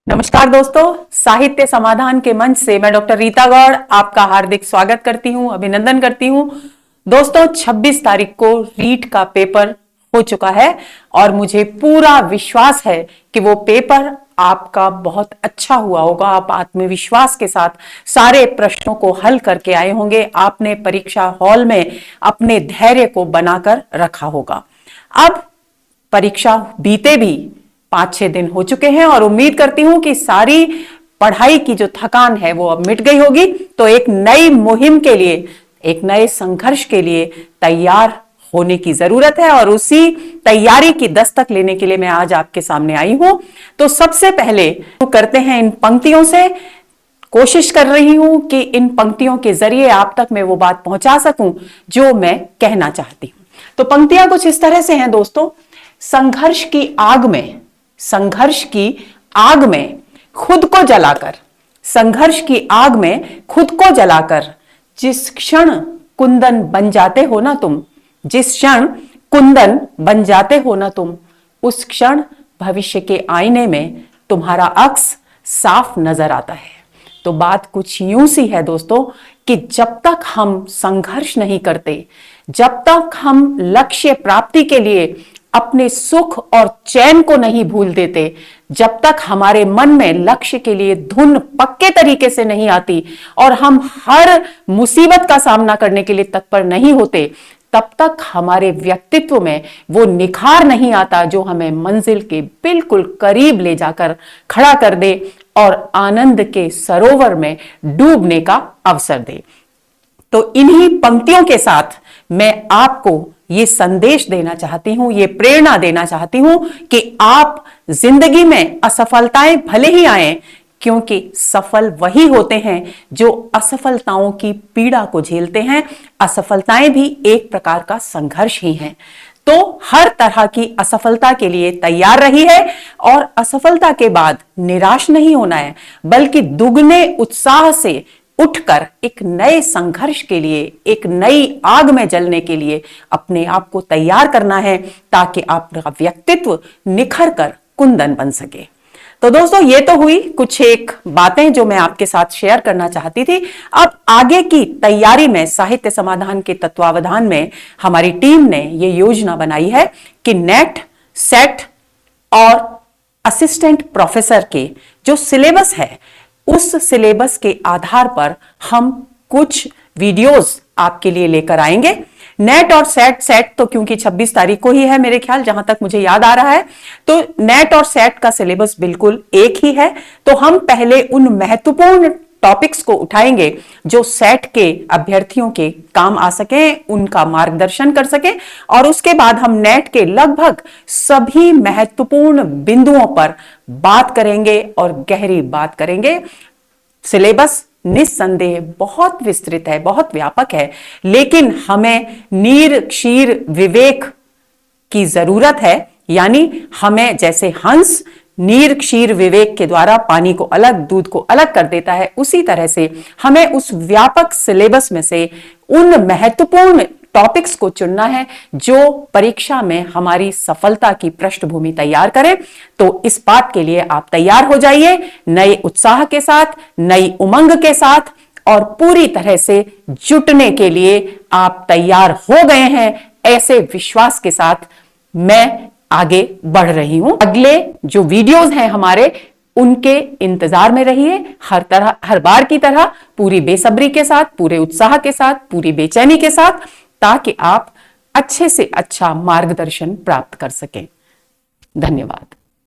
नमस्कार दोस्तों, साहित्य समाधान के मंच से मैं डॉक्टर रीता गौड़ आपका हार्दिक स्वागत करती हूं, अभिनंदन करती हूं। दोस्तों 26 तारीख को रीट का पेपर हो चुका है और मुझे पूरा विश्वास है कि वो पेपर आपका बहुत अच्छा हुआ होगा। आप आत्मविश्वास के साथ सारे प्रश्नों को हल करके आए होंगे। आपने परीक्षा हॉल में अपने धैर्य को बनाकर रखा होगा। अब परीक्षा बीते भी 5-6 दिन हो चुके हैं और उम्मीद करती हूं कि सारी पढ़ाई की जो थकान है वो अब मिट गई होगी। तो एक नई मुहिम के लिए, एक नए संघर्ष के लिए तैयार होने की जरूरत है और उसी तैयारी की दस्तक लेने के लिए मैं आज आपके सामने आई हूं। तो सबसे पहले तो करते हैं इन पंक्तियों से। कोशिश कर रही हूं कि इन पंक्तियों के जरिए आप तक मैं वो बात पहुंचा सकूं जो मैं कहना चाहती हूं। तो पंक्तियां कुछ इस तरह से हैं दोस्तों। संघर्ष की आग में, संघर्ष की आग में खुद को जलाकर, संघर्ष की आग में खुद को जलाकर जिस क्षण कुंदन बन जाते हो ना तुम, जिस क्षण कुंदन बन जाते हो ना तुम, उस क्षण भविष्य के आईने में तुम्हारा अक्स साफ नजर आता है। तो बात कुछ यूं सी है दोस्तों कि जब तक हम संघर्ष नहीं करते, जब तक हम लक्ष्य प्राप्ति के लिए अपने सुख और चैन को नहीं भूल देते, जब तक हमारे मन में लक्ष्य के लिए धुन पक्के तरीके से नहीं आती और हम हर मुसीबत का सामना करने के लिए तत्पर नहीं होते, तब तक हमारे व्यक्तित्व में वो निखार नहीं आता जो हमें मंजिल के बिल्कुल करीब ले जाकर खड़ा कर दे और आनंद के सरोवर में डूबने का अवसर दे। तो इन्हीं पंक्तियों के साथ मैं आपको ये संदेश देना चाहती हूं, ये प्रेरणा देना चाहती हूं कि आप जिंदगी में असफलताएं भले ही आए, क्योंकि सफल वही होते हैं जो असफलताओं की पीड़ा को झेलते हैं। असफलताएं भी एक प्रकार का संघर्ष ही हैं। तो हर तरह की असफलता के लिए तैयार रही है और असफलता के बाद निराश नहीं होना है, बल्कि दुगने उत्साह से उठकर एक नए संघर्ष के लिए, एक नई आग में जलने के लिए अपने आप को तैयार करना है, ताकि आपका व्यक्तित्व निखर कर कुंदन बन सके। तो दोस्तों ये तो हुई कुछ एक बातें जो मैं आपके साथ शेयर करना चाहती थी। अब आगे की तैयारी में साहित्य समाधान के तत्वावधान में हमारी टीम ने ये योजना बनाई है कि नेट, सेट और असिस्टेंट प्रोफेसर के जो सिलेबस है, उस सिलेबस के आधार पर हम कुछ वीडियोस आपके लिए लेकर आएंगे। नेट और सेट तो क्योंकि 26 तारीख को ही है मेरे ख्याल, जहां तक मुझे याद आ रहा है, तो नेट और सेट का सिलेबस बिल्कुल एक ही है। तो हम पहले उन महत्वपूर्ण टॉपिक्स को उठाएंगे जो सेट के अभ्यर्थियों के काम आ सके, उनका मार्गदर्शन कर सके, और उसके बाद हम नेट के लगभग सभी महत्वपूर्ण बिंदुओं पर बात करेंगे और गहरी बात करेंगे। सिलेबस निस्संदेह बहुत विस्तृत है, बहुत व्यापक है, लेकिन हमें नीर क्षीर विवेक की जरूरत है। यानी हमें जैसे हंस नीर क्षीर विवेक के द्वारा पानी को अलग, दूध को अलग कर देता है, उसी तरह से हमें उस व्यापक सिलेबस में से उन महत्वपूर्ण टॉपिक्स को चुनना है जो परीक्षा में हमारी सफलता की पृष्ठभूमि तैयार करें। तो इस बात के लिए आप तैयार हो जाइए, नए उत्साह के साथ, नई उमंग के साथ, और पूरी तरह से जुटने के लिए आप तैयार हो गए हैं, ऐसे विश्वास के साथ मैं आगे बढ़ रही हूं। अगले जो वीडियोस हैं हमारे, उनके इंतजार में रहिए। हर बार की तरह पूरी बेसब्री के साथ, पूरे उत्साह के साथ, पूरी बेचैनी के साथ, ताकि आप अच्छे से अच्छा मार्गदर्शन प्राप्त कर सकें। धन्यवाद।